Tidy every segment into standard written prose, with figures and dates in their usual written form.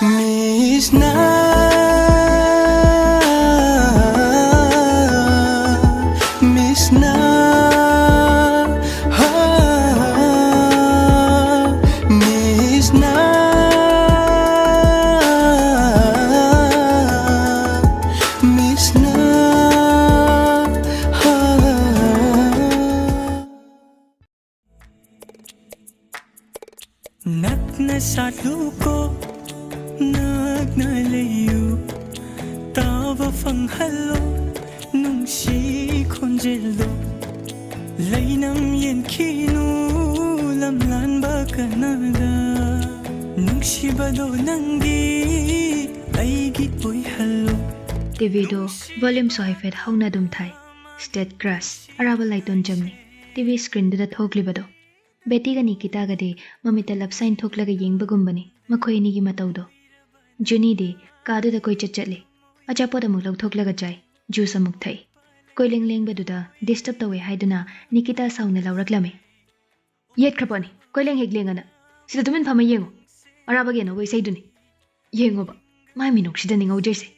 MITSNA Nakna sa luko Nagnalayo Tawa fang halo Nung si konjelo Lainam yen kinu Lamlan ba kanada Nung si balo nangi Ay gipoy halo TV do volume soifet hauna dum thai state grass araba laiton jamni TV screen da thoklibado Betty ga Nikita ga de mamita lapsain thoklaga yengbagumbani makhoi ni gi matau do Juni de kadu da koi chatle achapo da mulok thoklaga chai juice amuk thai koi leng bedu da disturb tawe haiduna Nikita sauna lawraklame yet krapani koi leng heglengana sida tumen phama yengo araba ge na wei saiduni yengo ba mai minok sida ningo jese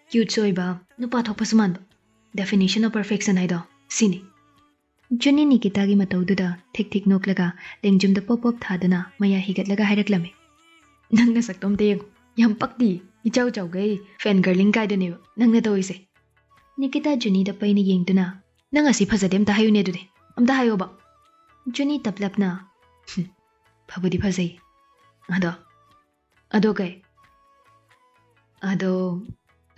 cute soy ba nupa thokpa suman definition of perfection haido sini Juni Nikita gi matau da thik noklaga lengjum da pop thadana maya higatlaga hairaklame nangna saktom te yeng yam pakdi ichau chau gai fan girling kai dane nangna toise Nikita Juni da paini yengduna nanga si phazadem ta hayune dude amda hayo ba Juni taplapna phabudi phazai ado kai ado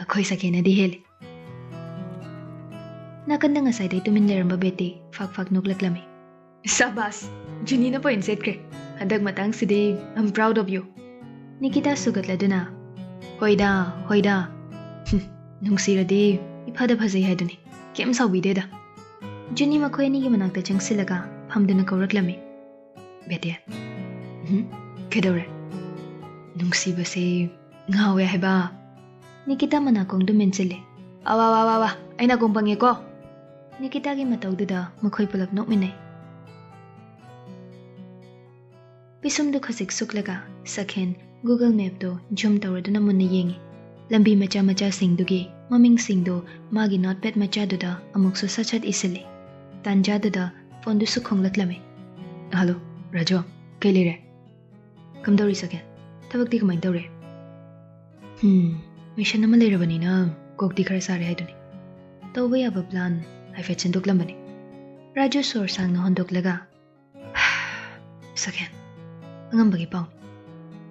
akhoi sakena di hele Nakanda nga side tumin leramba bete fak noklaklame Sabas Juni na point set kre hadag matang sidi I'm proud of you Nikita sugatla duna hoida nungsiradi iphada phazai haiduni kem sawide da Juni makhoi ni gi manakta changsilaga phamduna kauraklame bete kedore nungsiba se ngawe heba Nikita manakong dumenchile awa aina gombange ko Nikita gi matauda makhoi pulak nokminai Pisum du khasik suklaga sakhen Google Map do zoom tawraduna munna yengi lambi macha singdugi maming singdo magi notepad macha duda amuksu sachat isile tanja duda phone du su khonglaklame Hello Rajo kailire kamdori sakhen thabakti kamai tawre mission nama leirabani na kokti khara sare haiduni tawba yaba plan haifet sendoklamani Raju sor sang na hondoklaga sakhen angambagi pau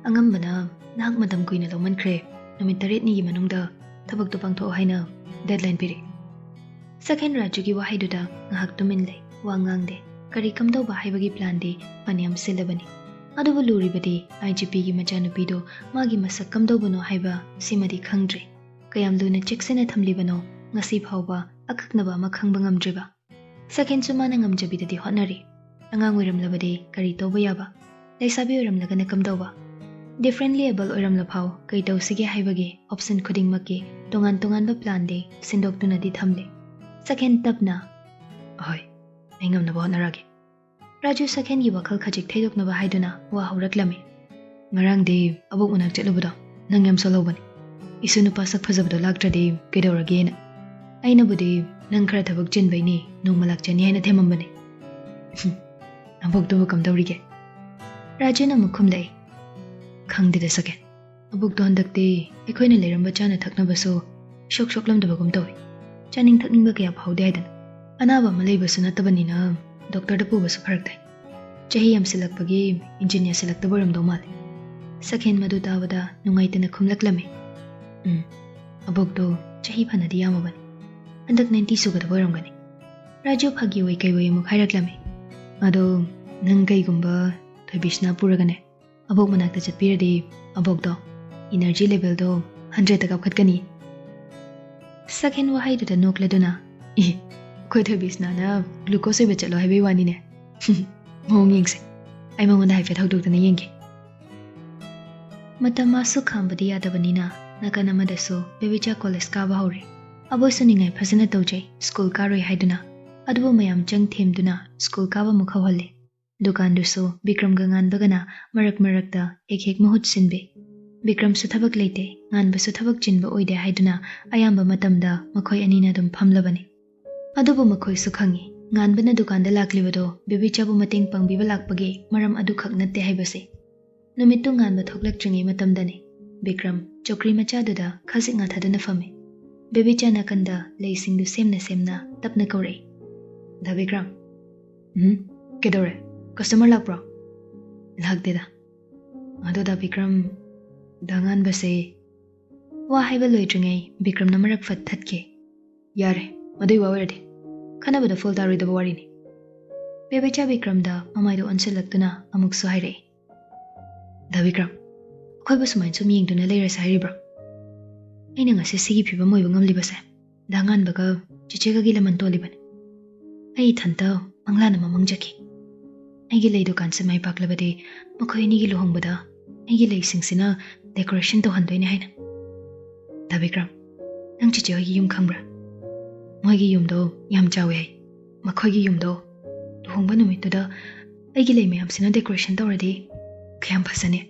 angambana nak madam kuina loman kre numit 8 ni gi manungda thabak to pangtho haina deadline piri sakhen Raju gi wahai duda ngahak tumin lei wangangde kari kamdo ba haibagi plan de paniam silabani adubu luri badi IGP gi machanupi do magi masak kamdo bano haiba simadi khangdre kayam luna checksena thamlibano ngasi phawba akaknaba makhangba ngamdreba sakhen sumana ngamjabidadi honari angang oiramlabadi kari toba yaba laisabi oiramlagana kamdoba differently able oiramla phaw kai tawsige haibagi option khuding makki tongan ba plan de sindokduna di thamle sakhen tapna hoi engamna ba honarage Raju sakhen gi wakhal khajik thaidoknaba haiduna wa hawraklame ngarang de abuk unak chelubado nangam solobani isunu pasak phajabado laktrade kedorage na aina budi nang khara thabak chinbai ni nongmalak chani haina themambani abuk do kam dawrige Raju na mukhum lai khangde de sakhen abuk do handakte ekhoina leramba chana thaknabaso shok lam dabagum tawi chaning thakning ba kya phaude haidan anaba malai basu natabani na doctor da pu basu pharak dai chahi am silakpagi engineer silakta boram do mal sakhen madu tawada nungaitana khumlaklame abuk do chahi phanadi yamabani andak 90 suga da boram gani Raju phagi wai kai wai muk hairaklame ado nang kai gumba thabishna puragane abuk manakta chatpiradi abuk do energy level do 100 taka khatgani sakhen wahai da nokladuna koi thabishna na glucose be chalo haibai wani ne mong yengse ai mangona haife thakdokdana yengge matama su khambadi yadabanina nakana madaso bebicha college ka ba hore abosu ningai phasana tawjai school karoi haiduna adubo mayam chang themduna school ka ba mukhawalle dukan du so Bikram gangan bagana marak da ek mahut sinbe Bikramsu thabak leite nganbasu thabak chinba oide haiduna ayamba matamda makhoi anina dum phamlabani adubu makhoi su khangi nganbana dukanda laklibado bebichabu mateng pangbiba lakpagi maram adu khak natte haibase numittu nganba thoklakchringi matamdani Bikram chokri machaduda khasik nga thadana fame bebicha nakanda leisingdu semna tapna kaure da Bikram kedore customer lakpro lakdeda adu da Bikram dangan base wa haiba loitringai Bikram namarak fat thatke yare madui wawerde khana bada full darui da warini bebecha Bikram da mamaido anselaktuna amuk so haire da Bikram khoi basu main sum yingduna leira sairi bra aina ngase sigi phiba moi bangam libase dangan baga chichega gi laman toli ban ai thanta manglana mamang jaki ai gi leido kan se mai paklabade makhoi ni gi lohong bada ai gi lei singsina decoration to handoine haina da Bikram nang chiche gi yum khangbra moi gi yum do yam chawe makhoi gi yum do lohong ba numit da ai gi lei me am sina decoration to radi khyam phasane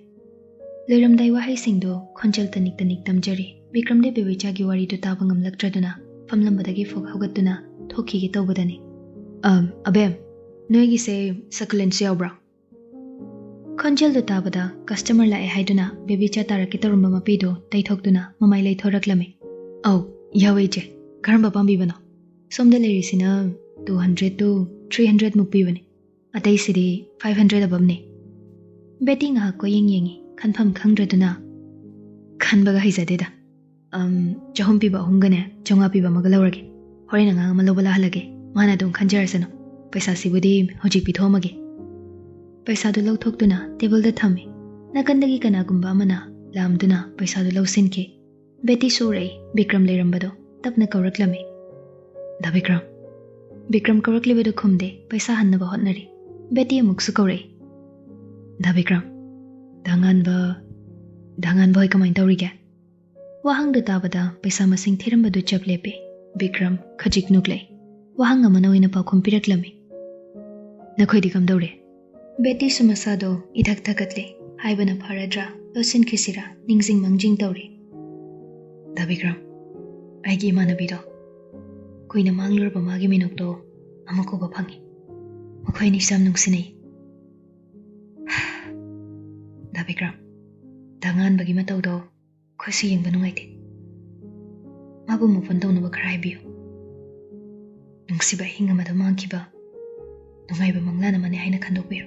Leramdai wahai singdo khonjal tanik tamjari Bikram de bebecha gi wari du tabangam laktraduna famlambadagi fog hogatuna thoki gi tawbadani abem noigi se succulent yaubra khonjal du tabada customer la e haiduna bebecha taraki tarumba mapido taithokduna mamai lei thoraklame au yawe je karamba pambi bana somda lerisina 200 to 300 mukpi bane atai sidi 500 abamne betting ha ko yengi Kanfam khangdraduna khanbaga haizadeda chahum piba hungane chonga piba magalawrage horena nga malobala halage mana dum khanjarasano paisa sibudi hoji pithomage paisa du lawthokduna table da thame nakandagi kana gumba mana lamduna paisa du lawsinke beti sore Bikram lerambado tapna kawraklame da Bikram kawraklibedo khumde paisa hannaba hotnari beti amuksu kawre da Bikram dangan boy kamai tawrige wahang du tabada paisa masing thiramba du chaplepe Bikram khajik nuklei wahang amana oina pa khumpireklame nakhoi dikam dawre beti sumasado idak thakatle haibana pharadra losin khisira ningjing mangjing tawre da Bikram aigi manabido koina manglur ba magi minokto amako ba phangi makhoi ni sam nungsinei da Bikram dangan bagi matau do khosi yeng banungai te mabu mu phone do no khrai biyo nungsi ba hinga ma do mangki ba nungai ba manglana mane haina khandok biyo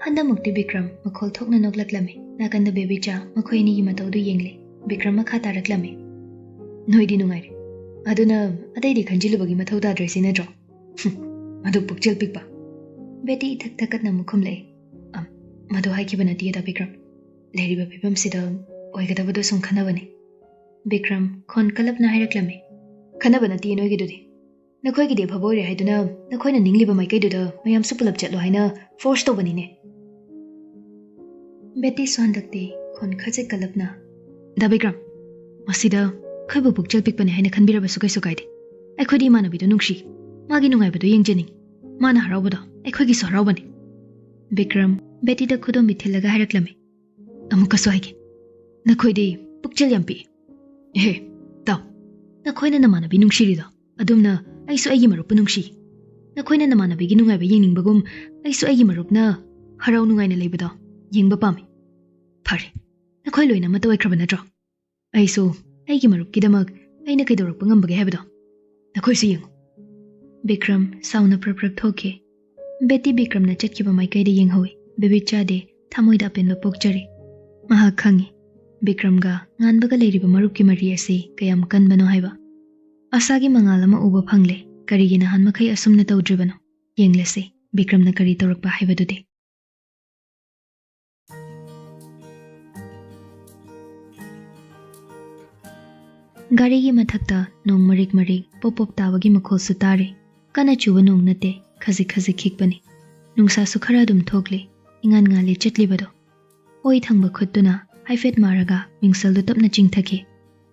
handa mukti Bikram makhol thokna noglaklame nakanda baby cha makhoi ni gi matau do yengle Bikram ma khata raklame noidi nungai re aduna adai di khanjilu bagi mathau da dress ina dro adu pukchel pikpa beti thak thakat na mukhum le madu haikibana tiya da Bikram leriba pipam sida oigadabado sum khanabane Bikram khon kalapna haireklame khanabana ti noi gidudi nakhoi gide bhaboi re haiduna nakhoina ningliba mai kaiduda mayam supulap chatlo haina force to banine beti sondakte khon khaje kalapna da Bikram masida khaibu pukchal pikpane haina khanbiraba sukai sukaide aikhodi manabido nungshi magi nungai bado yengjeni mana harauboda aikhogi so haraubani Bikram beti da khudom bithilaga haraklame amuka so haige nakhoide pukchal yampi he taw nakhoina namana bi nungshiri da adumna aisu aigi marup nungshi nakhoina namana bi ginungai ba yengning bagum aisu aigi marupna harau nungai na leibada yengba pami phare nakhoi loina matawai khrabana dro aisu aigi marup kidamak aina kaidorak pangam bage habada nakhoi su yeng Bikram sauna praprak thoke beti Bikram na chatkiba mai kaide yeng howe bebi chade thamoida penba pokjari maha khangi Bikram ga nganbaga leiriba marupki mari ase kayam kanbano haiba asagi mangalama uba phangle karigina hanmakhai asumna tawdribano yenglese Bikram na kari torakpa haibadude garigi mathakta nong marik pop tabagi makhol su tare kana chuba nong nate khaji khikpani nungsa su khara dum thokle ingan ngale chetlibado oi thangba khutuna haifet maraga mingsal du tapna chingthake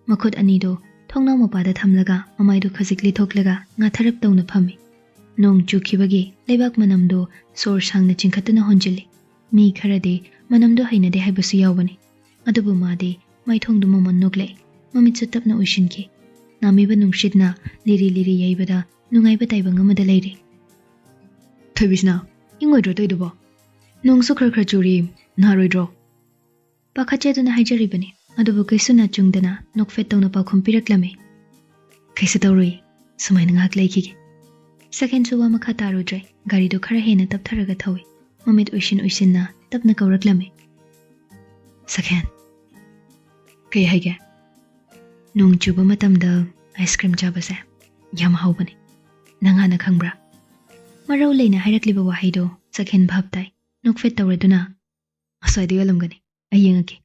makhut ani do thongna mapada thamlaga amai do khajikli thoklaga nga tharap tawna phami nong chukibagi leibak manam do sor sangna chingkhatuna honjili mi kharade manam do hainade haibasu yawbani ꯑꯗꯨꯕꯨ ꯃꯥꯗꯤ ꯃꯥꯏꯊꯣꯡꯗꯨ ꯃꯃꯟ ꯅꯣꯛꯂꯛꯏ ꯃꯃꯤꯠꯁꯨ ꯇꯞꯅ ꯎꯏꯁꯤꯟꯈꯤ ꯅꯥꯃꯤꯕ ꯅꯨꯡꯁꯤꯠꯅ ꯂꯤꯔꯤ ꯂꯤꯔꯤ ꯌꯩꯕꯗ ꯅꯨꯡꯉꯥꯏꯕ ꯇꯥꯏꯕꯪ ꯑꯃꯗ ꯂꯩꯔꯤ ꯊꯣꯏꯕꯤꯁꯅꯥ ꯏꯪꯉꯣꯏꯗ꯭ꯔꯣ ꯇꯧꯏꯗꯨꯕꯣ ꯅꯣꯡꯁꯨ ꯈꯔ ꯈꯔ ꯆꯨꯔꯤ ꯅꯥꯔꯣꯏꯗ꯭ꯔꯣ ꯄꯥꯈꯠꯆꯗꯨꯅ ꯍꯥꯏꯖꯔꯤꯕꯅꯤ ꯑꯗꯨꯕꯨ ꯀꯩꯁꯨ ꯅꯥꯆꯨꯡꯗꯅ ꯅꯣꯛꯐꯦꯠ ꯇꯧꯅ ꯄꯥꯎꯈꯨꯝ ꯄꯤꯔꯛꯂꯝꯃꯤ ꯀꯩꯁꯨ ꯇꯧꯔꯣꯏ ꯁꯨꯃꯥꯏꯅ ꯉꯥꯏꯍꯥꯛ ꯂꯩꯈꯤꯒꯦ ꯁꯦꯀꯦꯟꯁꯨ ꯋꯥ ꯃꯈꯥ ꯇꯥꯔꯨꯗ꯭ꯔꯦ ꯒꯥꯔꯤꯗꯨ ꯈꯔ ꯍꯦꯟꯅ ꯇꯞꯊꯔꯒ ꯊꯧꯏ ꯃꯃꯤꯠ ꯎꯏꯁꯤꯟꯅ ꯇꯞꯅ ꯀꯧꯔꯛꯂꯝꯃꯤ ꯁꯦꯀꯦꯟ ꯀꯩ ꯍꯥꯏꯒꯦ ꯅꯣꯡ ꯆꯨꯕ ꯃꯇꯝꯗ ꯑꯥꯏꯁ ꯀ꯭ꯔꯤꯝ ꯆꯥꯕꯁꯦ ꯌꯥꯝ ꯍꯥꯎꯕꯅꯤ ꯅꯪ ꯍꯥꯟꯅ ꯈꯪꯕ꯭ꯔꯥ ꯃꯔꯧ ꯂꯩꯅ ꯍꯥꯏꯔꯛꯂꯤꯕ ꯋꯥꯍꯩꯗꯣ ꯁꯦꯀꯦꯟ ꯚꯥꯞ ꯇꯥꯏ ꯅꯣꯛꯐꯦꯠ ꯇꯧꯔꯗꯨꯅ ꯑꯁ꯭ꯋꯥꯏꯗ ꯌꯣꯜꯂꯝꯒꯅꯤ ꯑꯩ ꯌꯦꯡꯉꯛꯀꯦ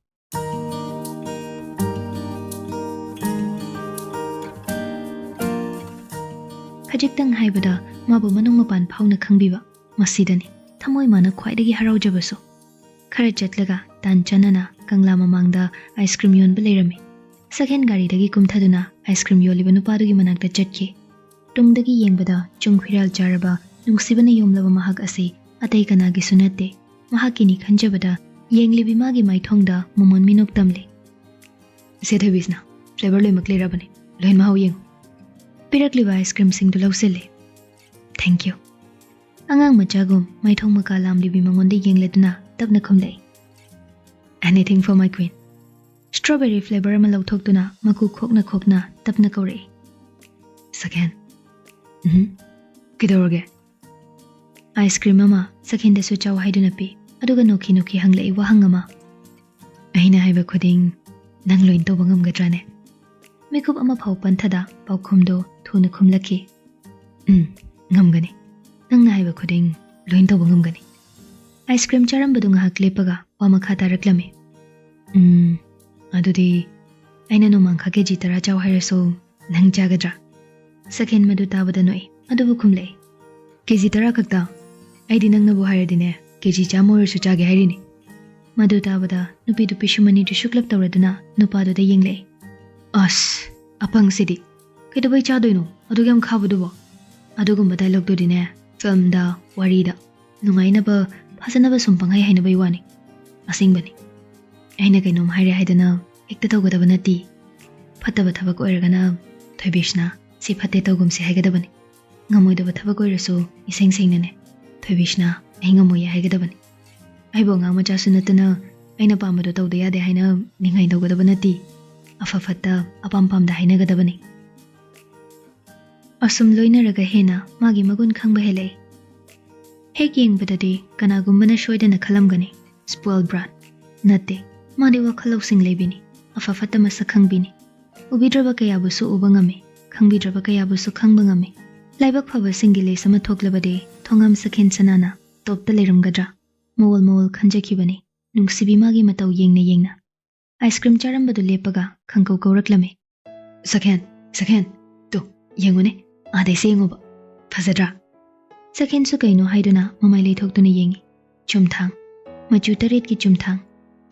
ꯈꯖꯤꯛꯇꯪ ꯍꯥꯏꯕꯗ ꯃꯥꯕꯨ ꯃꯅꯨꯡ ꯃꯄꯥꯟ ꯐꯥꯎꯅ ꯈꯪꯕꯤꯕ ꯃꯁꯤꯗꯅꯤ ꯊꯃꯣꯏ ꯃꯥꯅ ꯈ꯭ꯋꯥꯏꯗꯒꯤ ꯍꯔꯥꯎꯖꯕꯁꯨ ꯈꯔ ꯆꯠꯂꯒ ꯇꯥꯟ ꯆꯥꯟꯅꯅ ꯀꯪꯂꯥ ꯃꯃꯥꯡꯗ ꯑꯥꯏꯁ ꯀ꯭ꯔꯤꯝ ꯌꯣꯟꯕ ꯂꯩꯔꯝꯃꯤ ꯁꯦꯀꯦꯟ ꯒꯥꯔꯤꯗꯒꯤ ꯀꯨꯝꯊꯗꯨꯅ ꯑꯥꯏꯁ ꯀ꯭ꯔꯤꯝ ꯌꯣꯜꯂꯤꯕ ꯅꯨꯄꯥꯗꯨꯒꯤ ꯃꯅꯥꯛꯇ ꯆꯠꯈꯤ ꯇꯨꯡꯗꯒꯤ ꯌꯦꯡꯕꯗ ꯆꯨꯡꯈꯤꯔꯥꯜ ꯆꯥꯔꯕ ꯅꯨꯡꯁꯤꯕꯅ ꯌꯣꯝꯂꯕ ꯃꯍꯥꯛ ꯑꯁꯤ ꯑꯇꯩ ꯀꯅꯥꯒꯤꯁꯨ ꯅꯠꯇꯦ ꯃꯍꯥꯛꯀꯤꯅꯤ ꯈꯟꯖꯕꯗ ꯌꯦꯡꯂꯤꯕꯤ ꯃꯥꯒꯤ ꯃꯥꯏꯊꯣꯡꯗ ꯃꯃꯣꯟ ꯃꯤꯅꯣꯛ ꯇꯝꯂꯤ ꯁꯦ ꯊꯣꯏꯕꯤꯁꯅꯥ ꯐ꯭ꯂꯦꯕꯔ ꯂꯣꯏꯅꯃꯛ ꯂꯩꯔꯕꯅꯤ ꯂꯣꯏꯅ ꯃꯍꯥꯎ ꯌꯦꯡꯉꯨ ꯄꯤꯔꯛꯂꯤꯕ ꯑꯥꯏꯁ ꯀ꯭ꯔꯤꯝꯁꯤꯡꯗꯨ ꯂꯧꯁꯤꯜꯂꯤ ꯊꯦꯡꯛ ꯌꯨ ꯑꯉꯥꯡ ꯃꯆꯥꯒꯨꯝ ꯃꯥꯏꯊꯣꯡ ꯃꯀꯥ ꯂꯥꯝꯂꯤꯕꯤ ꯃꯉꯣꯟꯗ ꯌꯦꯡꯂꯗꯨꯅ ꯇꯞꯅ ꯈꯨꯝꯂꯛꯏ ꯑꯦꯅꯤꯊꯤꯡ ꯐꯣꯔ ꯃꯥꯏ ꯀ꯭ꯋꯤꯟ ꯁ꯭ꯇ꯭ꯔꯣꯕꯦꯔꯤ ꯐ꯭ꯂꯦꯕꯔ ꯑꯃ ꯂꯧꯊꯣꯛꯇꯨꯅ ꯃꯀꯨ ꯈꯣꯛꯅ ꯇꯞꯅ ꯀꯧꯔꯛꯏ ꯁꯦꯀꯦꯟ ꯀꯩꯗꯧꯔꯒꯦ ꯑꯥꯏꯁ ꯀ꯭ꯔꯤꯝ ꯑꯃ ꯁꯦꯀꯦꯟꯗꯁꯨ ꯆꯥꯎ ꯍꯥꯏꯗꯨꯅ ꯄꯤ ꯑꯗꯨꯒ ꯅꯣꯛꯈꯤ ꯍꯪꯂꯛꯏ ꯋꯥꯍꯪ ꯑꯃ ꯑꯩꯅ ꯍꯥꯏꯕ ꯈꯨꯗꯤꯡ ꯅꯪ ꯂꯣꯏꯅ ꯇꯧꯕ ꯉꯝꯒꯗ꯭ꯔꯥꯅꯦ ꯃꯤꯀꯨꯞ ꯑꯃ ꯐꯥꯎ ꯄꯟꯊꯗ ꯄꯥꯎꯈꯨꯝꯗꯣ ꯊꯨꯅ ꯈꯨꯝꯂꯛꯈꯤ ꯉꯝꯒꯅꯤ ꯅꯪꯅ ꯍꯥꯏꯕ ꯈꯨꯗꯤꯡ ꯂꯣꯏꯅ ꯇꯧꯕ ꯉꯝꯒꯅꯤ ꯑꯥꯏꯁ ꯀ꯭ꯔꯤꯝ ꯆꯥꯔꯝꯕꯗꯨ ꯉꯥꯏꯍꯥꯛ ꯂꯦꯞꯄꯒ ꯋꯥ ꯃꯈꯥ ꯇꯥꯔꯛꯂꯝꯃꯤ ꯑꯗꯨꯗꯤ ꯑꯩꯅ ꯅꯣꯡꯃꯥꯡꯈꯥ KG 10 ꯆꯥꯎ ꯍꯥꯏꯔꯁꯨ ꯅꯪ ꯆꯥꯒꯗ꯭ꯔꯥ ꯁꯦꯀꯦꯟ ꯃꯗꯨ ꯇꯥꯕꯗ ꯅꯣꯛꯏ ꯑꯗꯨꯕꯨ ꯈꯨꯝꯂꯛꯏ KG 10 ꯈꯛꯇ ꯑꯩꯗꯤ ꯅꯪꯅꯕꯨ ꯍꯥꯏꯔꯗꯤꯅꯦ KG 100 ꯑꯣꯏꯔꯁꯨ ꯆꯥꯒꯦ ꯍꯥꯏꯔꯤꯅꯤ ꯃꯗꯨ ꯇꯥꯕꯗ ꯅꯨꯄꯤꯗꯨ ꯄꯤꯁꯨꯃꯅꯤꯗꯨ ꯁꯨꯛꯂꯞ ꯇꯧꯔꯗꯨꯅ ꯅꯨꯄꯥꯗꯨꯗ ꯌꯦꯡꯂꯛꯏ ꯑꯁ ꯑꯄꯪꯁꯤꯗꯤ ꯀꯩꯗꯧꯕꯩ ꯆꯥꯗꯣꯏꯅꯣ ꯑꯗꯨꯛ ꯌꯥꯝ ꯈꯥꯕꯗꯨꯕꯣ ꯑꯗꯨꯒꯨꯝꯕ ꯗꯥꯏꯂꯣꯛꯇꯨꯗꯤꯅꯦ ꯐꯤꯜꯝꯗ ꯋꯥꯔꯤꯗ ꯅꯨꯡꯉꯥꯏꯅꯕ ꯐꯖꯅꯕ ꯁꯨꯝ ꯄꯪꯍꯥꯏ ꯍꯥꯏꯅꯕꯩ ꯋꯥꯅꯤ ꯑꯁꯦꯡꯕꯅꯤ ꯑꯩꯅ ꯀꯩꯅꯣꯝ ꯍꯥꯏꯔꯦ ꯍꯥꯏꯗꯅ ꯍꯦꯛꯇ ꯇꯧꯒꯗꯕ ꯅꯠꯇꯦ ꯐꯠꯇꯕ ꯊꯕꯛ ꯑꯣꯏꯔꯒꯅ ꯊꯣꯏꯕꯤꯁꯅꯥ ꯁꯤ ꯐꯠꯇꯦ ꯇꯧꯒꯨꯝꯁꯤ ꯍꯥꯏꯒꯗꯕꯅꯤ ꯉꯝꯃꯣꯏꯗꯕ ꯊꯕꯛ ꯑꯣꯏꯔꯁꯨ ꯏꯁꯦꯡ ꯁꯦꯡꯅꯅꯦ ꯊꯣꯏꯕꯤꯁꯅꯥ ꯑꯩ ꯉꯝꯃꯣꯏꯌꯦ ꯍꯥꯏꯒꯗꯕꯅꯤ ꯑꯩꯕꯨ ꯑꯉꯥꯡ ꯃꯆꯥꯁꯨ ꯅꯠꯇꯅ ꯑꯩꯅ ꯄꯥꯝꯕꯗꯣ ꯇꯧꯗ ꯌꯥꯗꯦ ꯍꯥꯏꯅ ꯅꯤꯡꯉꯥꯏ ꯇꯧꯒꯗꯕ ꯅꯠꯇꯦ ꯑꯐ ꯐꯠꯇ ꯑꯄꯥꯝ ꯄꯥꯝꯗ ꯍꯥꯏꯅꯒꯗꯕꯅꯤ ꯑꯁꯨꯝ ꯂꯣꯏꯅꯔꯒ ꯍꯦꯟꯅ ꯃꯥꯒꯤ ꯃꯒꯨꯟ ꯈꯪꯕ ꯍꯦꯜꯂꯛꯏ ꯍꯦꯛ ꯌꯦꯡꯕꯗꯗꯤ ꯀꯅꯥꯒꯨꯝꯕꯅ ꯁꯣꯏꯗꯅ ꯈꯜꯂꯝꯒꯅꯤ ꯁ꯭ꯄꯣꯏꯜ ꯕ꯭ꯔꯥꯠ ꯅꯠꯇꯦ ꯃꯥꯗꯤ ꯋꯥꯈꯜ ꯂꯧꯁꯤꯡ ꯂꯩꯕꯤꯅꯤ ꯑꯐ ꯐꯠꯇ ꯃꯁꯛ ꯈꯪꯕꯤꯅꯤ ꯎꯕꯤꯗ꯭ꯔꯕ ꯀꯌꯥꯕꯨꯁꯨ ꯎꯕ ꯉꯝꯃꯤ ꯈꯪꯕꯤꯗ꯭ꯔꯕ ꯀꯌꯥꯕꯨꯁꯨ ꯈꯪꯕ ꯉꯝꯃꯤ ꯂꯥꯏꯕꯛ ꯐꯕꯁꯤꯡꯒꯤ ꯂꯤꯁ ꯑꯃ ꯊꯣꯛꯂꯕꯗꯤ ꯊꯣꯡꯉꯝ ꯁꯦꯀꯦꯟ ꯁꯅꯥꯅ ꯇꯣꯞꯇ ꯂꯩꯔꯝꯒꯗ꯭ꯔꯥ ꯃꯑꯣꯜ ꯈꯟꯖꯈꯤꯕꯅꯤ ꯅꯨꯡꯁꯤꯕꯤ ꯃꯥꯒꯤ ꯃꯇꯧ ꯌꯦꯡꯅ ꯑꯥꯏꯁ ꯀ꯭ꯔꯤꯝ ꯆꯥꯔꯝꯕꯗꯨ ꯂꯦꯞꯄꯒ ꯈꯪꯀꯧ ꯀꯧꯔꯛꯂꯝꯃꯤ ꯁꯦꯀꯦꯟ ꯇꯨ ꯌꯦꯡꯉꯨꯅꯦ ꯑꯥꯗꯩꯁꯦ ꯌꯦꯡꯉꯨꯕ ꯐꯖꯗ꯭ꯔꯥ ꯁꯦꯀꯦꯟꯁꯨ ꯀꯩꯅꯣ ꯍꯥꯏꯗꯨꯅ ꯃꯃꯥꯏ ꯂꯩꯊꯣꯛꯇꯨꯅ ꯌꯦꯡꯉꯤ ꯆꯨꯝꯊꯥꯡ ꯃꯆꯨ 8ꯒꯤ ꯆꯨꯝꯊꯥꯡ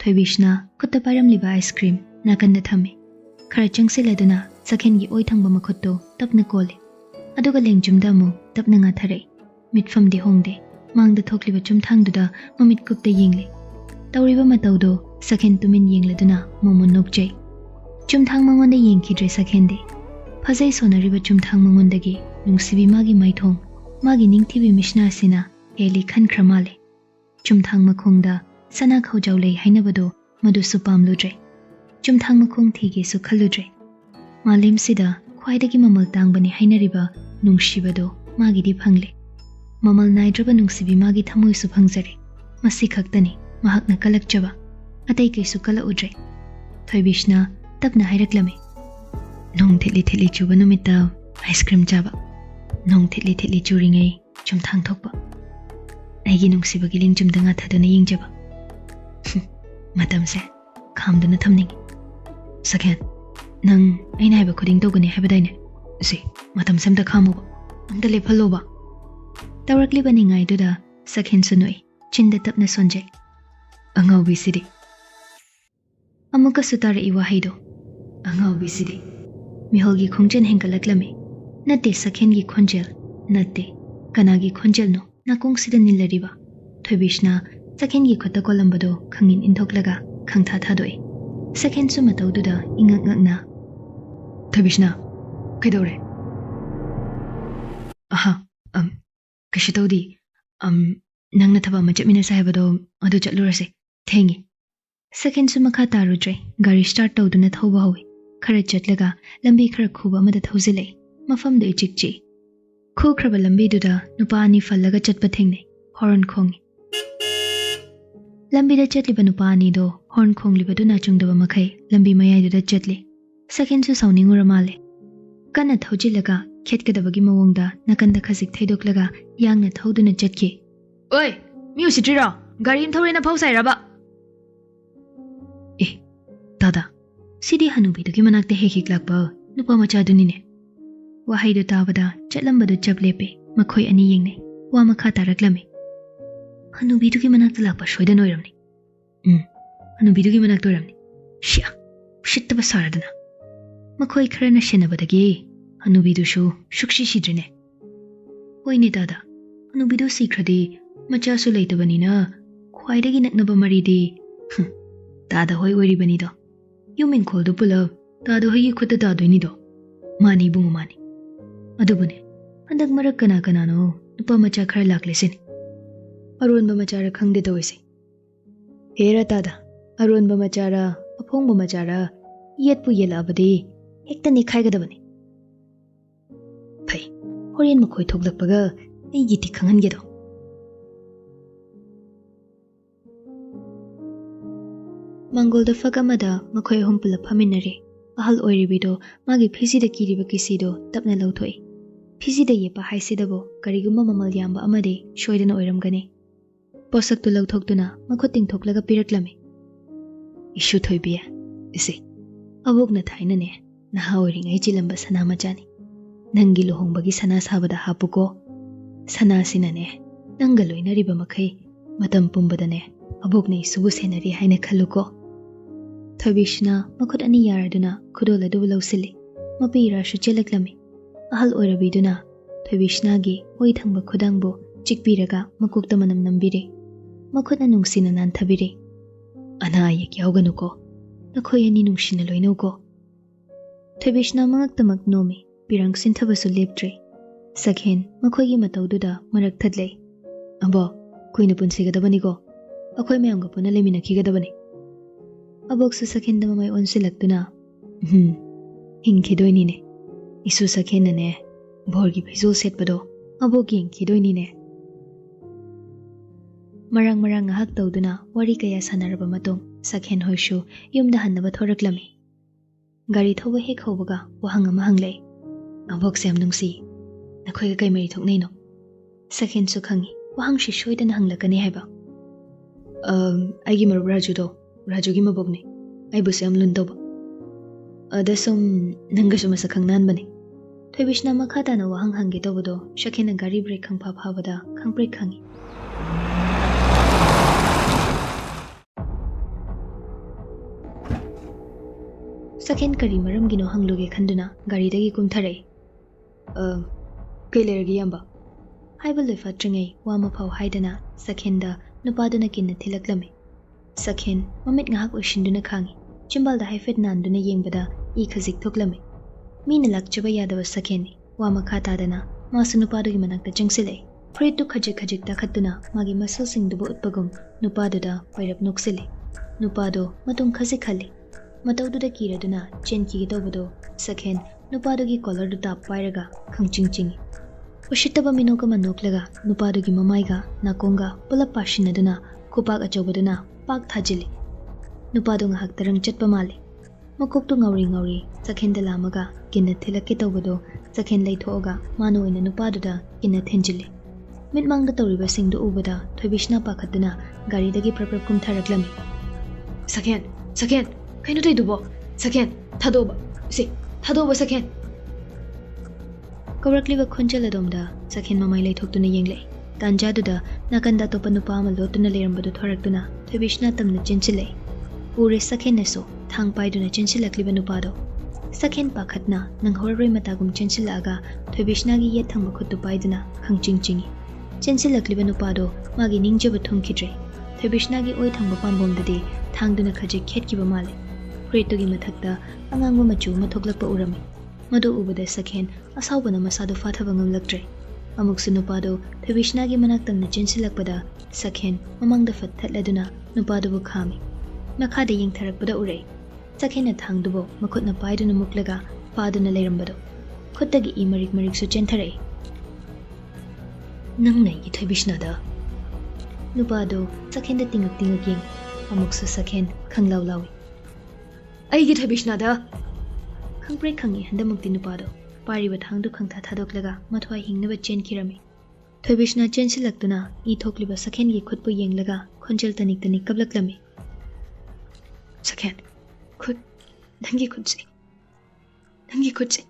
ꯊꯣꯏꯕꯤꯁꯅꯥ ꯈꯨꯠꯇ ꯄꯥꯏꯔꯝꯂꯤꯕ ꯑꯥꯏꯁ ꯀ꯭ꯔꯤꯝ ꯅꯥꯀꯟꯗ ꯊꯝꯃꯤ ꯈꯔ ꯆꯪꯁꯤꯜꯂꯗꯨꯅ ꯁꯦꯀꯦꯟꯒꯤ ꯑꯣꯏ ꯊꯪꯕ ꯃꯈꯨꯠꯇꯣ ꯇꯞꯅ ꯀꯣꯜꯂꯤ ꯑꯗꯨꯒ ꯂꯦꯡꯖꯨꯝꯗ ꯑꯃꯨꯛ ꯇꯞꯅ ꯉꯥꯊꯔꯛꯏ ꯃꯤꯠꯐꯝꯗꯤ ꯍꯣꯡꯗꯦ ꯃꯥꯡꯗ ꯊꯣꯛꯂꯤꯕ ꯆꯨꯝꯊꯥꯡꯗꯨꯗ ꯃꯃꯤꯠ ꯀꯨꯞꯇ ꯌꯦꯡꯂꯤ ꯇꯧꯔꯤꯕ ꯃꯇꯧꯗꯣ ꯁꯦꯀꯦꯟ ꯇꯨꯃꯤꯟ ꯌꯦꯡꯂꯗꯨꯅ ꯃꯣꯃꯣꯟ ꯅꯣꯛꯆꯩ ꯆꯨꯝꯊꯥꯡ ꯃꯉꯣꯟꯗ ꯌꯦꯡꯈꯤꯗ꯭ꯔꯦ ꯁꯦꯀꯦꯟꯗꯤ ꯐꯖꯩ ꯁꯣꯟꯅꯔꯤꯕ ꯆꯨꯝꯊꯥꯡ ꯃꯉꯣꯟꯗꯒꯤ ꯅꯨꯡꯁꯤꯕꯤ ꯃꯥꯒꯤ ꯃꯥꯏꯊꯣꯡ ꯃꯥꯒꯤ ꯅꯤꯡꯊꯤꯕꯤ ꯃꯤꯠꯁꯅꯥ ꯑꯁꯤꯅ ꯍꯦꯜꯂꯤ ꯈꯟꯈ꯭ꯔ ꯃꯥꯜꯂꯦ ꯆꯨꯝꯊꯥꯡ ꯃꯈꯣꯡꯗ ꯁꯅꯥ ꯈꯧꯖꯥꯎ ꯂꯩ ꯍꯥꯏꯅꯕꯗꯣ ꯃꯗꯨꯁꯨ ꯄꯥꯝꯂꯨꯗ꯭ꯔꯦ ꯆꯨꯝꯊꯥꯡ ꯃꯈꯣꯡ ꯊꯤꯒꯦꯁꯨ ꯈꯜꯂꯨꯗ꯭ꯔꯦ ꯃꯥꯂꯦꯝꯁꯤꯗ ꯈ꯭ꯋꯥꯏꯗꯒꯤ ꯃꯃꯜ ꯇꯥꯡꯕꯅꯤ ꯍꯥꯏꯅꯔꯤꯕ ꯅꯨꯡꯁꯤꯕꯗꯣ ꯃꯥꯒꯤꯗꯤ ꯐꯪꯂꯦ ꯃꯃꯜ ꯅꯥꯏꯗ꯭ꯔꯕ ꯅꯨꯡꯁꯤꯕꯤ ꯃꯥꯒꯤ ꯊꯃꯣꯏꯁꯨ ꯐꯪꯖꯔꯦ ꯃꯁꯤ ꯈꯛꯇꯅꯤ ꯃꯍꯥꯛꯅ ꯀꯜꯂꯛꯆꯕ ꯑꯇꯩ ꯀꯩꯁꯨ ꯀꯜꯂꯛꯎꯗ꯭ꯔꯦ ꯊꯣꯏꯕꯤꯁꯅꯥ ꯇꯞꯅ ꯍꯥꯏꯔꯛꯂꯝꯃꯤ ꯅꯣꯡ ꯊꯤꯠꯂꯤ ꯆꯨꯕ ꯅꯨꯃꯤꯠꯇ ꯑꯥꯏꯁ ꯀ꯭ꯔꯤꯝ ꯆꯥꯕ ꯅꯣꯡ ꯊꯤꯠꯂꯤ ꯆꯨꯔꯤꯉꯩ ꯆꯨꯝꯊꯥꯡ ꯊꯣꯛꯄ ꯑꯩꯒꯤ ꯅꯨꯡꯁꯤꯕꯒꯤ ꯂꯦꯡꯖꯨꯝꯗ ꯉꯥꯊꯗꯨꯅ ꯌꯦꯡꯖꯕ ꯃꯇꯝꯁꯦ ꯈꯥꯝꯗꯨꯅ ꯊꯝꯅꯤꯡꯉꯤ ꯁꯦꯀꯦꯟ ꯅꯪ ꯑꯩꯅ ꯍꯥꯏꯕ ꯈꯨꯗꯤꯡ ꯇꯧꯒꯅꯤ ꯍꯥꯏꯕꯗꯥꯏꯅꯦ ꯁꯤ ꯃꯇꯝꯁꯦ ꯑꯝꯇ ꯈꯥꯝꯃꯨꯕ ꯑꯝꯇ ꯂꯦꯞꯍꯜꯂꯣꯕ ꯇꯧꯔꯛꯂꯤꯕ ꯅꯤꯡꯉꯥꯏꯗꯨꯗ ꯁꯦꯀꯦꯟꯁꯨ ꯅꯣꯛꯏ ꯆꯤꯟꯗ ꯇꯞꯅ ꯁꯣꯟꯖꯩ ꯑꯉꯥꯎꯕꯤꯁꯤꯗꯤ ꯑꯃꯨꯛꯀꯁꯨ ꯇꯥꯔꯛꯏ ꯋꯥꯍꯩꯗꯣ ꯑꯉꯥꯎꯕꯤꯁꯤꯗꯤ ꯃꯤꯍꯣꯜꯒꯤ ꯈꯣꯡꯖꯦꯜ ꯍꯦꯟꯒꯠꯂꯛꯂꯝꯃꯤ ꯅꯠꯇꯦ ꯁꯦꯀꯦꯟꯒꯤ ꯈꯣꯟꯖꯦꯜ ꯅꯠꯇꯦ ꯀꯅꯥꯒꯤ ꯈꯣꯟꯖꯦꯜꯅꯣ ꯅꯥꯀꯣꯡꯁꯤꯗ ꯅꯤꯜꯂꯔꯤꯕ ꯊꯣꯏꯕꯤꯁꯅꯥ ꯁꯦꯀꯦꯟꯒꯤ ꯈꯨꯠꯇ ꯀꯣꯜꯂꯝꯕꯗꯣ ꯈꯪꯏꯟ ꯏꯟꯊꯣꯛꯂꯒ ꯈꯪꯊꯥ ꯊꯥꯗꯣꯛꯏ Second su mataududa ingak-ngakna. Thobishna, kaidore? Aha, kashitaudi, nangna thaba ma chapminasa haibado adu chatlurase. Thengi. Second su makha tarudre, gari start tauduna thauba hawi. Khara chatlaga, lambi khara khuba amada thauzilai. Mafamda ichikchi. Khukraba lambi duda nupa ani fallaga chatpa thengne. Horn khongi. Lambi da chatliba nupa ani do horn khongliba duna chungdaba makhai lambi mayai duda chatli. Second su sauningura male. Kana thaujilaga khetkadabagi mawongda nakanda khazik thaidoklaga yangna thauduna chatki. Oi, mi usitira. Gari thorena phausairaba. Eh, dada. Sidi hanubi dugi manakte hekik lakba nupa macha dunine. Wahai du tabada chatlambadu chaplepe makhoi ani yengne wa makha taraklame. Hanubi dugi manakta lakba shoida noiramni. Hanubi dugi manakta oiramni. Shia, shittaba saradana. Makhoi kharana shenabadagi hanubi du shu shukshi shidrine. Hoine dada, hanubi du sikradi macha su leitabanina khwaidagi naknaba maridi. Dada hoi oiribani do. Yumin kol du pulab dada hoi khutta dadoini do. Mani bungu mani. Adubune, handak marak kana kana no nupa macha khara laklesini. Aronba machara khangde doise. Hera dada, aronba machara, aphongba machara, yetpu yelabadi hekta ni khaigadabani. Phai, horen makhoi thoklakpaga ei giti khanghange do. Mangol da fagamada makhoi hom pula phaminare. Ahal oiribido magi phisi da kiriba kisido tapna lauthoi. Phisi da yepa haisidabo kariguma mamal yamba amade shoidana oiramgani. Posak tu lauthokduna makhoting thoklaga piraklame. Ishu thoibiya. Ise. Abogna thaina ne. Naha oiringai chilamba sana machani. Nangi lohongbagi sana sabada hapuko. Sana sinane. Nanga loinariba makhai matam pumbadane. Abogna isubu senari haina khaluko. Thobishna makhut ani yaraduna khudola du lausili. Mapira shu chelaklame. Ahal oirabiduna Thobishna gi oi thangba khudangbo chikpiraga makukta manam nambire. Makhutna nungsina nan thabire. Ana ayek yauganuko. Nakhoi ani nungsina loinuko. Thobishna mangaktamak nomi pirang sinthabasu leptre. Sakhen makhoi gi mataududa marak thadlei. Abo kuina punsigadabani ko. Akhoi mayamga puna lemina khigadabani. Aboksu sakhen damai onsilaktuna. Hingkhidoini ne. Isu sakhen ne. Borgi phizul setpado. Abogi hingkhidoini ne. Marang ngahak tauduna wari kaya sanaraba matung sakhen hoishu yumda hannaba thoraklami. Gari thoba hek hobaga wahang ama hanglei. Abok sem nungsi. Nakhoi ga kai mari thoknei no. Sakhen su khangi wahang shi shoidana hanglakani haiba. Aigi maru Rajudo. Rajugi mabogni. Ai bu sem lundoba. Adasum nangashu masakang nan bani. Thobishna makhata na wahang hangi tobodo shakhena gari break khang pha bada khang break khangi. Sakhen kari maram gino hangluge khanduna gari dagi kumtharai. Kailergi yamba. Haibal lefa tringai wama phau haidana sakhenda nupaduna kinna thilaklame. Sakhen mamit ngahak oishinduna khangi. Chimbalda haifet nanduna yengbada I khazik thoklame. Mina lakchaba yadaba sakheni wama khatadana masu nupadugi manakta changsilai. Fretu khajik takhatuna magi muscle singdubu utpagum nupaduda pairap noksile. Nupado matung khazik khali. Mataududa kiraduna chenki gitobado sakhen nupadugi collar du tap pairaga khangchingchingi. Ushitaba minoka manoklaga nupadugi mamaiga nakonga pulap pashinaduna kupak achobaduna pak thajili. Nupado ngahak tarang chatpa mali. Makoktu ngauri sakhen dalamaga kinna thilakki tobado sakhen leithoga manu ina nupaduda kinna thenjili. Mitmangda tawriba singdu ubada Thobishna pakhatuna gari dagi prapra kumtharaklami. Sakhen kaino taidubo sakhen thadoba si thadoba sakhen. Kawrakliba khonjaladomda sakhen mamai leithoktuna yenglei. Tanjaduda nakanda topa nupa ama lotuna lerambadu thoraktuna Thobishna tamna chinchilei. Ure sakhen naso thang paiduna chinchilakliba nupado. Sakhen pakhatna nanghorroi matagum chinchilaga Thobishna gi yet thangba khuttu paiduna khangchingchingi. Chinchilakliba nupado magi ningjaba thumkhidre. Thobishna gi oi thangba pambomdadi thangduna khajik khetkiba male. ꯀ꯭ꯔꯦꯠꯇꯨꯒꯤ ꯃꯊꯛꯇ ꯑꯉꯥꯡꯕ ꯃꯆꯨ ꯑꯃ ꯊꯣꯛꯂꯛꯄ ꯎꯔꯝꯃꯤ꯫ ꯃꯗꯨ ꯎꯕꯗ ꯁꯛꯍꯦꯟ ꯑꯁꯥꯎꯕꯅ ꯃꯁꯥꯗꯨ ꯐꯥꯊꯕ ꯉꯝꯂꯛꯇ꯭ꯔꯦ꯫ ꯑꯃꯨꯛꯁꯨ ꯅꯨꯄꯥꯗꯨ ꯊꯣꯏꯕꯤꯁꯅꯥꯒꯤ ꯃꯅꯥꯛꯇꯝꯅ ꯆꯦꯟꯁꯤꯜꯂꯛꯄꯗ ꯁꯛꯍꯦꯟ ꯃꯃꯥꯡꯗ ꯐꯠ ꯊꯠꯂꯗꯨꯅ ꯅꯨꯄꯥꯗꯨꯕꯨ ꯈꯥꯝꯃꯤ꯫ ꯃꯈꯥꯗ ꯌꯦꯡꯊꯔꯛꯄꯗ ꯎꯔꯛꯏ ꯁꯛꯍꯦꯟꯅ ꯊꯥꯡꯗꯨꯕꯨ ꯃꯈꯨꯠꯅ ꯄꯥꯏꯗꯨꯅ ꯃꯨꯛꯂꯒ ꯐꯥꯗꯨꯅ ꯂꯩꯔꯝꯕꯗꯣ꯫ ꯈꯨꯠꯇꯒꯤ ꯏ ꯃꯔꯤꯛ ꯃꯔꯤꯛꯁꯨ ꯆꯦꯟꯊꯔꯛꯏ꯫ "ꯅꯪꯅ ꯑꯩꯒꯤ ꯊꯣꯏꯕꯤꯁꯅꯥꯗ?" ꯅꯨꯄꯥꯗꯨ ꯁꯛꯍꯦꯟꯗ ꯇꯤꯡꯉꯛ ꯇꯤꯡꯉꯛ ꯌꯦꯡꯉꯤ꯫ ꯑꯃꯨꯛꯁꯨ ꯁꯛꯍꯦꯟ ꯈꯪꯂꯥꯎ ꯂꯥꯎꯏ꯫ "ꯑꯩꯒꯤ ꯊꯣꯏꯕꯤꯁꯅꯥꯗ!" ꯈꯪꯄ꯭ꯔꯦꯛ ꯈꯪꯉꯤ ꯍꯟꯗꯛꯃꯛꯇꯤ ꯅꯨꯄꯥꯗꯣ ꯄꯥꯏꯔꯤꯕ ꯊꯥꯡꯗꯨ ꯈꯪꯊꯥ ꯊꯥꯗꯣꯛꯂꯒ ꯃꯊ꯭ꯋꯥꯏ ꯍꯤꯡꯅꯕ ꯆꯦꯟꯈꯤꯔꯝꯃꯤ꯫ ꯊꯣꯏꯕꯤꯁꯅꯥ ꯆꯦꯟꯁꯤꯜꯂꯛꯇꯨꯅ ꯏ ꯊꯣꯛꯂꯤꯕ ꯁꯛꯍꯦꯟꯒꯤ ꯈꯨꯠꯄꯨ ꯌꯦꯡꯂꯒ ꯈꯣꯟꯖꯦꯜ ꯇꯅꯤꯛ ꯇꯅꯤꯛ ꯀꯞꯂꯛꯂꯝꯃꯤ꯫ "ꯁꯛꯍꯦꯟ, ꯈꯨꯠ, ꯅꯪꯒꯤ ꯈꯨꯠꯁꯦ, ꯅꯪꯒꯤ ꯈꯨꯠꯁꯦ."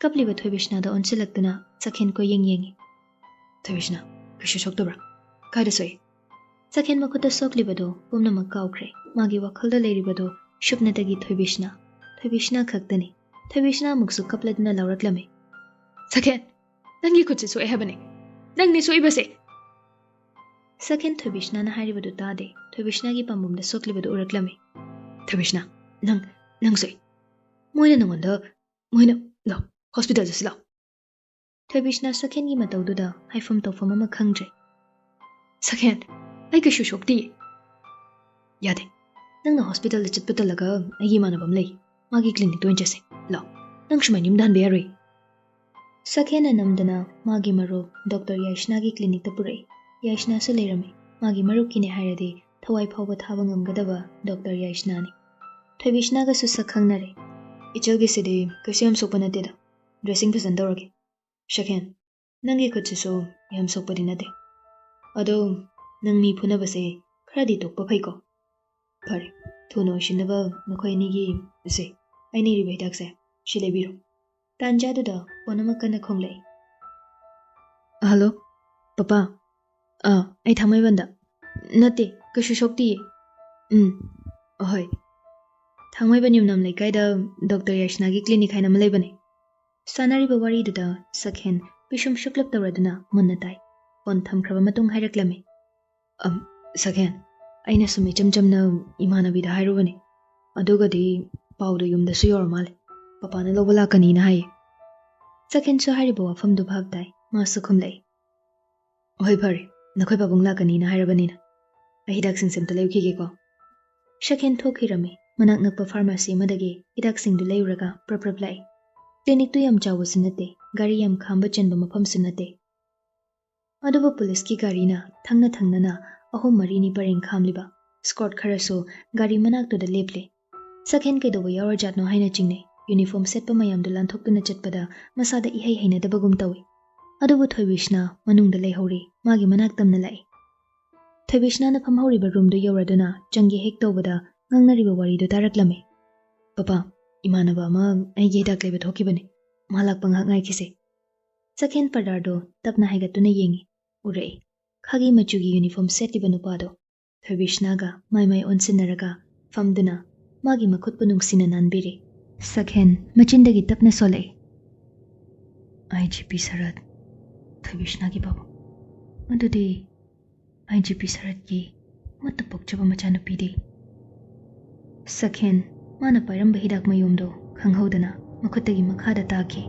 ꯀꯞꯂꯤꯕ ꯊꯣꯏꯕꯤꯁꯅꯥꯗ ꯑꯣꯟꯁꯤꯜꯂꯛꯇꯨꯅ ꯁꯛꯍꯦꯟ ꯀꯣꯏꯌꯦꯡ ꯌꯦꯡꯉꯤ꯫ "ꯊꯣꯏꯕꯤꯁꯅꯥ, ꯀꯩꯁꯨ ꯁꯣꯛꯇꯕ꯭ꯔꯥ? ꯀꯥꯏꯗ ꯁꯣꯛꯏ?" ꯁꯛꯍꯦꯟ ꯃꯈꯨꯠꯇ ꯁꯣꯛꯂꯤꯕꯗꯣ ꯄꯨꯝꯅꯃꯛ ꯀꯥꯎꯈ꯭ꯔꯦ꯫ ꯃꯥꯒꯤ ꯋꯥꯈꯜꯗ ꯂꯩꯔꯤꯕꯗꯣ ꯁꯨꯞꯅꯇꯒꯤ ꯊꯣꯏꯕꯤꯁꯅꯥ, ꯊꯣꯏꯕꯤꯁꯅꯥ ꯈꯛꯇꯅꯤ꯫ ꯊꯣꯏꯕꯤꯁꯅꯥ ꯑꯃꯨꯛꯁꯨ ꯀꯞꯂꯗꯨꯅ ꯂꯥꯎꯔꯛꯂꯝꯃꯤ꯫ "ꯁꯛꯍꯦꯟ, ꯅꯪꯒꯤ ꯈꯨꯠꯁꯦ ꯁꯣꯛꯑꯦ ꯍꯥꯏꯕꯅꯤ, ꯅꯪꯅꯤ ꯁꯣꯛꯏꯕꯁꯦ." ꯁꯛꯍꯦꯟ ꯊꯣꯏꯕꯤꯁꯅꯥꯅ ꯍꯥꯏꯔꯤꯕꯗꯨ ꯇꯥꯗꯦ꯫ ꯊꯣꯏꯕꯤꯁꯅꯥꯒꯤ ꯄꯥꯝꯕꯣꯝꯗ ꯁꯣꯛꯂꯤꯕꯗꯨ ꯎꯔꯛꯂꯝꯃꯤ꯫ "ꯊꯣꯏꯕꯤꯁꯅꯥ, ꯅꯪ ꯁꯣꯛꯏ꯫ ꯃꯣꯏꯅ ꯂꯥꯎ, ꯍꯣꯁꯄꯤꯇꯥꯜ ꯆꯠꯁꯤ ꯂꯥꯎ." ꯊꯣꯏꯕꯤꯁꯅꯥ ꯁꯛꯍꯦꯟꯒꯤ ꯃꯇꯧꯗꯨꯗ ꯍꯥꯏꯐꯝ ꯇꯧꯐꯝ ꯑꯃ ꯈꯪꯗ꯭ꯔꯦ꯫ "ꯁꯛꯍꯦꯟ, ꯑꯩ ꯀꯩꯁꯨ ꯁꯣꯛꯇꯤꯌꯦ." "ꯌꯥꯗꯦ, ꯅꯪꯅ ꯍꯣꯁꯄꯤꯇꯥꯜꯗ ꯆꯠꯄ ꯇꯜꯂꯒ ꯑꯩꯒꯤ ꯏꯃꯥꯟꯅꯕ ꯑꯃ ꯂꯩ, ꯃꯥꯒꯤ ꯀ꯭ꯂꯤꯅꯤꯛꯇ ꯑꯣꯏꯅ ꯆꯠꯁꯦ ꯂꯥꯎ, ꯅꯪ ꯁꯨꯃꯥꯏꯅ ꯌꯨꯝꯗ ꯍꯟꯕ ꯌꯥꯔꯣꯏ." ꯁꯛꯍꯦꯟꯅ ꯅꯝꯗꯅ ꯃꯥꯒꯤ ꯃꯔꯨꯞ ꯗꯣꯛꯇꯔ ꯌꯥꯏꯁꯅꯥꯒꯤ ꯀ꯭ꯂꯤꯅꯤꯛꯇ ꯄꯨꯔꯛꯏ꯫ ꯌꯥꯏꯁꯅꯥꯁꯨ ꯂꯩꯔꯝꯃꯤ꯫ ꯃꯥꯒꯤ ꯃꯔꯨꯞꯀꯤꯅꯦ ꯍꯥꯏꯔꯗꯤ ꯊꯋꯥꯏ ꯐꯥꯎꯕ ꯊꯥꯕ ꯉꯝꯒꯗꯕ ꯗꯣꯛꯇꯔ ꯌꯥꯏꯁꯅꯥꯅꯤ꯫ ꯊꯣꯏꯕꯤꯁꯅꯥꯒꯁꯨ ꯁꯛ ꯈꯪꯅꯔꯦ꯫ "ꯏꯆꯜꯒꯤꯁꯤꯗꯤ ꯀꯩꯁꯨ ꯌꯥꯝ ꯁꯣꯛꯄ ꯅꯠꯇꯦꯗ, ꯗ꯭ꯔꯦꯁꯤꯡ ꯐꯖꯅ ꯇꯧꯔꯒꯦ. ꯁꯛꯍꯦꯟ, ꯅꯪꯒꯤ ꯈꯨꯠꯁꯤꯁꯨ ꯌꯥꯝ ꯁꯣꯛꯄꯗꯤ ꯅꯠꯇꯦ. ꯑꯗꯣ ꯅꯪ ꯃꯤ ꯐꯨꯅꯕꯁꯦ ꯈꯔꯗꯤ ꯇꯣꯛꯄ ꯐꯩꯀꯣ? ꯐꯔꯦ, ꯊꯨꯅ ꯑꯣꯏꯁꯤꯟꯅꯕ ꯅꯈꯣꯏ ꯑꯅꯤꯒꯤ ꯑꯩꯅ ꯏꯔꯤꯕ ꯍꯤꯗꯥꯛꯁꯦ ꯁꯤ ꯂꯩꯕꯤꯔꯣ." ꯇꯥꯟꯖꯥꯗꯨꯗ ꯐꯣꯟ ꯑꯃ ꯀꯟꯅ ꯈꯣꯡꯂꯛꯏ꯫ "Hello, papa. ꯑꯩ ꯊꯥꯡꯃꯩꯕꯟꯗ. ꯅꯠꯇꯦ, ꯀꯩꯁꯨ ꯁꯣꯛꯇꯤꯌꯦ. ꯑꯍꯣꯏ. ꯊꯥꯡꯃꯩꯕꯟ ꯌꯨꯝꯅꯥꯝ ꯂꯩꯀꯥꯏꯗ ꯗꯣꯛꯇꯔ ꯌꯥꯏꯁꯅꯥꯒꯤ ꯀ꯭ꯂꯤꯅꯤꯛ ꯍꯥꯏꯅ ꯑꯃ ꯂꯩꯕꯅꯦ." ꯁꯥꯟꯅꯔꯤꯕ ꯋꯥꯔꯤꯗꯨꯗ ꯁꯛꯍꯦꯟ ꯄꯤꯁꯨꯝ ꯁꯨꯛꯂꯞ ꯇꯧꯔꯗꯨꯅ ꯃꯨꯟꯅ ꯇꯥꯏ꯫ ꯐꯣꯟ ꯊꯝꯈ꯭ꯔꯕ ꯃꯇꯨꯡ ꯍꯥꯏꯔꯛꯂꯝꯃꯤ꯫ "ꯁꯛꯍꯦꯟ, ꯑꯩꯅ ꯁꯨꯝ ꯏꯆꯝ ꯆꯝꯅ ꯏꯃꯥꯟꯅꯕꯤꯗ ꯍꯥꯏꯔꯨꯕꯅꯦ. ꯑꯗꯨꯒꯗꯤ ꯄꯥꯎꯗꯣ ꯌꯨꯝꯗꯁꯨ ꯌꯧꯔ ꯃꯥꯜꯂꯦ. ꯄꯄꯥꯅ ꯂꯧꯕ ꯂꯥꯛꯀꯅꯤꯅ ꯍꯥꯏꯌꯦ." ꯁꯛꯍꯦꯟꯁꯨ ꯍꯥꯏꯔꯤꯕ ꯋꯥꯐꯝꯗꯨ ꯚꯥꯞ ꯇꯥꯏ꯫ ꯃꯥꯁꯨ ꯈꯨꯝꯂꯛꯏ꯫ "ꯍꯣꯏ, ꯐꯔꯦ, ꯅꯈꯣꯏ ꯄꯥꯕꯨꯡ ꯂꯥꯛꯀꯅꯤꯅ ꯍꯥꯏꯔꯕꯅꯤꯅ ꯑꯩ ꯍꯤꯗꯥꯛꯁꯤꯡꯁꯦ ꯑꯝꯇ ꯂꯩꯈꯤꯒꯦꯀꯣ." ꯁꯛꯍꯦꯟ ꯊꯣꯛꯈꯤꯔꯝꯃꯤ꯫ ꯃꯅꯥꯛ ꯅꯛꯄ ꯐꯥꯔꯃꯥꯁꯤ ꯑꯃꯗꯒꯤ ꯍꯤꯗꯥꯛꯁꯤꯡꯗꯨ ꯂꯩꯔꯨꯔꯒ ꯄ꯭ꯔꯞ ꯄ꯭ꯔꯞ ꯂꯥꯛꯏ꯫ ꯀ꯭ꯂꯤꯅꯤꯛꯇꯨ ꯌꯥꯝ ꯆꯥꯎꯕꯁꯨ ꯅꯠꯇꯦ, ꯒꯥꯔꯤ ꯌꯥꯝ ꯈꯥꯝꯕ ꯆꯟꯕ ꯃꯐꯝꯁꯨ ꯅꯠꯇꯦ꯫ ꯑꯗꯨꯕꯨ ꯄꯨꯂꯤꯁꯀꯤ ꯒꯥꯔꯤꯅ ꯊꯪꯅ ꯊꯪꯅꯅ 3-4ꯅꯤ ꯄꯔꯦꯡ ꯈꯥꯝꯂꯤꯕ꯫ ꯁ꯭ꯀꯣꯔꯠ ꯈꯔꯁꯨ ꯒꯥꯔꯤ ꯃꯅꯥꯛꯇꯨꯗ ꯂꯦꯞꯂꯤ꯫ ꯁꯛꯍꯦꯟ ꯀꯩꯗꯧꯕ ꯌꯥꯎꯔꯖꯥꯠꯅꯣ ꯍꯥꯏꯅ ꯆꯤꯡꯅꯩ꯫ ꯌꯨꯅꯤꯐꯣꯔꯝ ꯁꯦꯠꯄ ꯃꯌꯥꯝꯗꯨ ꯂꯥꯟꯊꯣꯛꯇꯨꯅ ꯆꯠꯄꯗ ꯃꯁꯥꯗ ꯏꯍꯩ ꯍꯩꯅꯗꯕꯒꯨꯝ ꯇꯧꯏ꯫ ꯑꯗꯨꯕꯨ ꯊꯣꯏꯕꯤꯁꯅꯥ ꯃꯅꯨꯡꯗ ꯂꯩꯍꯧꯔꯤ, ꯃꯥꯒꯤ ꯃꯅꯥꯛꯇꯝꯅ ꯂꯥꯛꯏ꯫ ꯊꯣꯏꯕꯤꯁꯅꯥꯅ ꯐꯝꯍꯧꯔꯤꯕ ꯔꯨꯝꯗꯨ ꯌꯧꯔꯗꯨꯅ ꯆꯪꯒꯦ ꯍꯦꯛ ꯇꯧꯕꯗ ꯉꯥꯡꯅꯔꯤꯕ ꯋꯥꯔꯤꯗꯨ ꯇꯥꯔꯛꯂꯝꯃꯤ꯫ "ꯄꯄꯥ, ꯏꯃꯥꯟꯅꯕ ꯑꯃ ꯑꯩꯒꯤ ꯍꯤꯗꯥꯛ ꯂꯩꯕ ꯊꯣꯛꯈꯤꯕꯅꯤ. ꯃꯥ ꯂꯥꯛꯄ ꯉꯥꯏꯍꯥꯛ ꯉꯥꯏꯈꯤꯁꯦ." ꯁꯛꯍꯦꯟ ꯄꯔꯗꯥꯔꯗꯣ ꯇꯞꯅ ꯍꯥꯏꯒꯠꯇꯨꯅ ꯌꯦꯡꯉꯤ꯫ ꯎꯔꯛꯏ ꯈꯥꯒꯤ ꯃꯆꯨꯒꯤ ꯌꯨꯅꯤꯐꯣꯔꯝ ꯁꯦꯠꯂꯤꯕ ꯅꯨꯄꯥꯗꯣ ꯊꯣꯏꯕꯤꯁꯅꯥꯒ ꯃꯥꯏ ꯑꯣꯟꯁꯤꯟꯅꯔꯒ ꯐꯝꯗꯨꯅ ꯃꯥꯒꯤ ꯃꯈꯨꯠꯄꯨ ꯅꯨꯡꯁꯤꯅ ꯅꯥꯟꯕꯤꯔꯤ꯫ ꯁꯛꯍꯦꯟ ꯃꯆꯤꯟꯗꯒꯤ ꯇꯞꯅ ꯁꯣꯜꯂꯛꯏ꯫ "IGP ꯁꯔꯠ, ꯊꯣꯏꯕꯤꯁꯅꯥꯒꯤ ꯄꯥꯕꯨꯡ. ꯑꯗꯨꯗꯤ IGP ꯁꯔꯠꯀꯤ ꯑꯃꯠꯇ ꯄꯣꯛꯆꯕ ꯃꯆꯥꯅꯨꯄꯤꯗꯤ?" ꯁꯛꯍꯦꯟ ꯃꯥꯅ ꯄꯥꯏꯔꯝꯕ ꯍꯤꯗꯥꯛ ꯃꯌꯨꯝꯗꯣ ꯈꯪꯍꯧꯗꯅ ꯃꯈꯨꯠꯇꯒꯤ ꯃꯈꯥꯗ ꯇꯥꯈꯤ꯫